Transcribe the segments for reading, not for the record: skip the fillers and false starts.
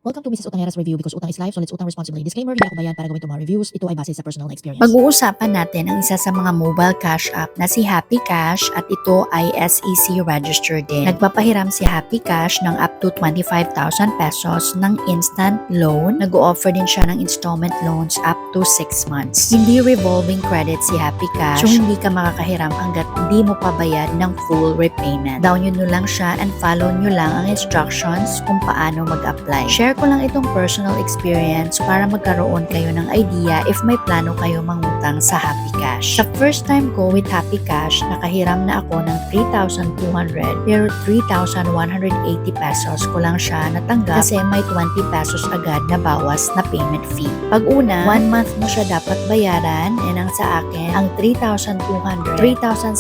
Welcome to Mrs. Utangera's review because utang is life, so let's utang responsibly. Disclaimer, hindi ako bayan para gawin itong mga reviews. Ito ay base sa personal experience. Pag-uusapan natin ang isa sa mga mobile cash app na si Happy Cash at ito ay SEC registered din. Nagpapahiram si Happy Cash ng up to 25,000 pesos ng instant loan. Nag-o-offer din siya ng installment loans up to 6 months. Hindi revolving credit si Happy Cash, so hindi ka makakahiram hanggat hindi mo pabayad ng full repayment. Download nyo lang siya and follow nyo lang ang instructions kung paano mag-apply. Share ko lang itong personal experience para magkaroon kayo ng idea if may plano kayo mangutang sa Happy Cash. Sa first time ko with Happy Cash, nakahiram na ako ng 3,200 pero 3,180 pesos ko lang siya natanggap kasi may 20 pesos agad na bawas na payment fee. Pag una, 1 month mo siya dapat bayaran and ang sa akin, ang 3,680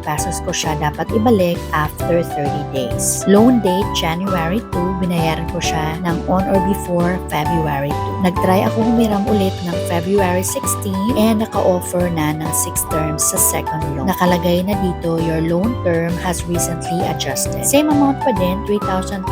pesos ko siya dapat ibalik after 30 days. Loan date, January 2, binayaran ko siya ng on or before February 2. Nagtry ako humiram ulit ng February 16 and naka-offer na ng 6 terms sa second loan. Nakalagay na dito, your loan term has recently adjusted. Same amount pa din, 3,200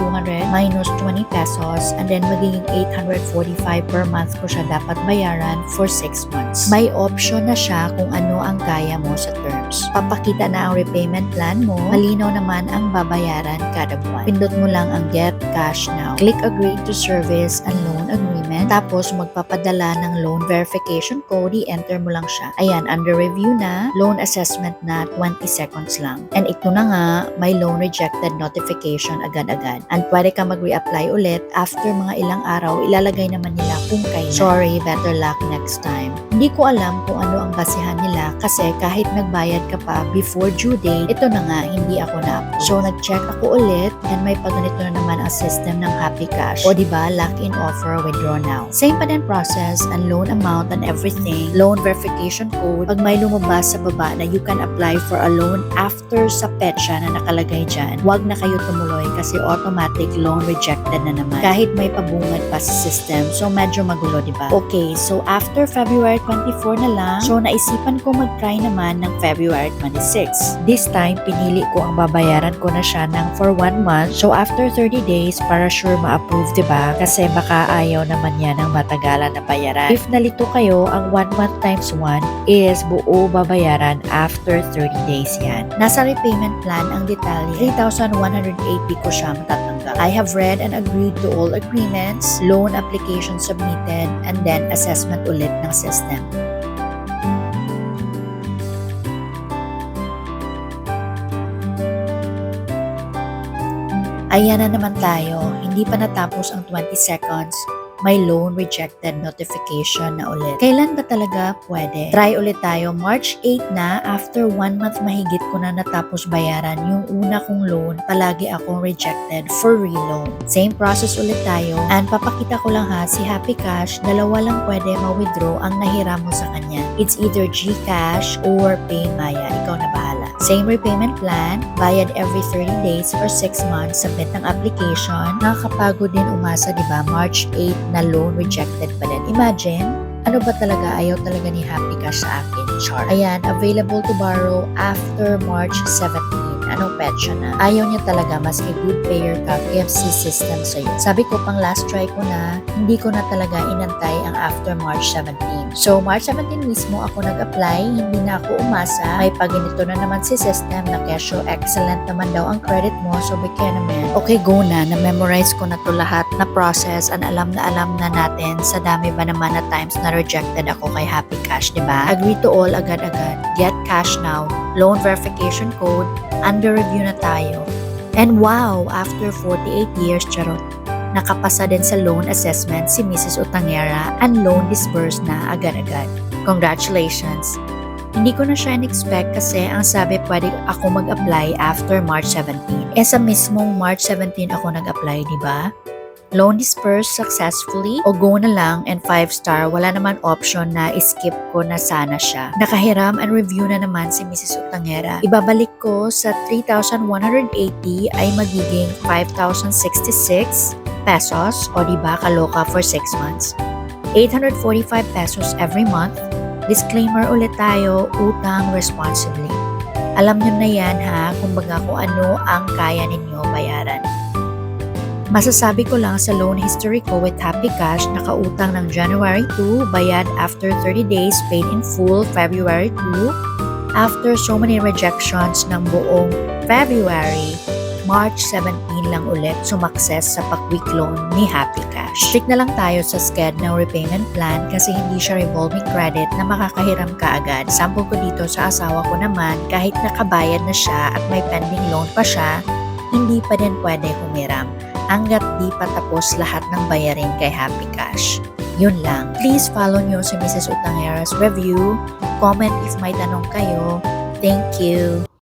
minus 20 pesos and then magiging 845 per month ko siya dapat bayaran for 6 months. May option na siya kung ano ang kaya mo sa terms. Papakita na ang repayment plan mo, malinaw naman ang babayaran kada buwan. Pindot mo lang ang Get Cash Now. Click Agree to Service and Loan Agreement. Tapos magpapadala ng loan verification code, i-enter mo lang siya. Ayan, under review na, loan assessment na 20 seconds lang. And ito na nga, may loan rejected notification agad-agad. And pwede ka mag-reapply ulit after mga ilang araw, ilalagay naman nila kung kailan. Sorry, better luck next time. Hindi ko alam kung ano ang basihan nila kasi kahit nagbayad ka pa before due date, ito na nga, hindi ako na-approve. So nag-check ako ulit and may pagganito na naman ang system ng Happy Cash. O diba, lock-in offer, withdraw now. Same pa din process and loan amount and everything. Loan verification code. Pag may lumabas sa baba na you can apply for a loan after sa petsa na nakalagay dyan, huwag na kayo tumuloy kasi automatic loan rejected na naman. Kahit may pabungad pa sa system. So medyo magulo, diba? Okay, so after February 24 na lang, so naisipan ko mag-try naman ng February 26. This time, pinili ko ang babayaran ko na siya ng for 1 month. So after 30 days, para sure ma-approve, diba? Kasi baka ayaw naman yan ng matagalan na bayaran. If nalito kayo, ang 1 month times 1 is buo babayaran after 30 days yan. Nasa repayment plan ang detalye. 3,180 ko siya matatanggap. I have read and agreed to all agreements, loan application submitted, and then assessment ulit ng system. Ayan na naman tayo, hindi pa natapos ang 20 seconds, may loan rejected notification na ulit. Kailan ba talaga pwede? Try ulit tayo, March 8 na, after 1 month mahigit ko na natapos bayaran yung una kong loan, palagi akong rejected for reloan. Same process ulit tayo, and papakita ko lang ha, si Happy Cash, dalawa lang pwede ma-withdraw ang nahiram mo sa kanya. It's either GCash or PayMaya, ikaw na bahala. Same repayment plan, bayad every 30 days for 6 months, submit ng application. Nakakapagod din umasa, diba? March 8 na loan rejected pa din. Imagine, ano ba talaga, ayaw talaga ni Happy Cash sa akin, chart. Ayan, available to borrow after March 17. Anong petsa na? Ayaw niya talaga, maski good payer ka, KFC system sa'yo. Sabi ko, pang last try ko na, hindi ko na talaga inantay ang after March 17. So, March 17 mismo ako nag-apply, hindi na ako umasa. May paginito na naman si system na kesyo, excellent naman daw ang credit mo, so bigyan naman. Okay, go na. Na-memorize ko na to lahat na process and alam na natin sa dami ba naman na times na rejected ako kay Happy Cash, diba? Agree to all agad-agad. Get Cash Now. Loan verification code. Under review na tayo. And wow, after 48 years, charot, nakapasa din sa loan assessment si Mrs. Utangera and loan disbursed na agad-agad. Congratulations! Hindi ko na siya in-expect kasi ang sabi pwede ako mag-apply after March 17. Sa mismong March 17 ako nag-apply, di ba? Loan dispersed successfully o go na lang and 5-star, wala naman option na skip ko na sana siya. Nakahiram and review na naman si Mrs. Utangera. Ibabalik ko sa 3,180 ay magiging 5,066 pesos o diba kaloka for 6 months. 845 pesos every month. Disclaimer ulit tayo, utang responsibly. Alam nyo na yan ha, kumbaga kung ano ang kaya ninyo bayaran. Masasabi ko lang sa loan history ko with Happy Cash, nakautang ng January 2, bayad after 30 days, paid in full February 2. After so many rejections ng buong February, March 17 lang ulit sumakses sa pa-quick loan ni Happy Cash. Stick na lang tayo sa sked ng repayment plan kasi hindi siya revolving credit na makakahiram ka agad. Sample ko dito sa asawa ko naman, kahit nakabayad na siya at may pending loan pa siya, hindi pa din pwede humiram hanggat di pa tapos lahat ng bayarin kay Happy Cash. Yun lang. Please follow nyo si Mrs. Utangera's review. Comment if may tanong kayo. Thank you.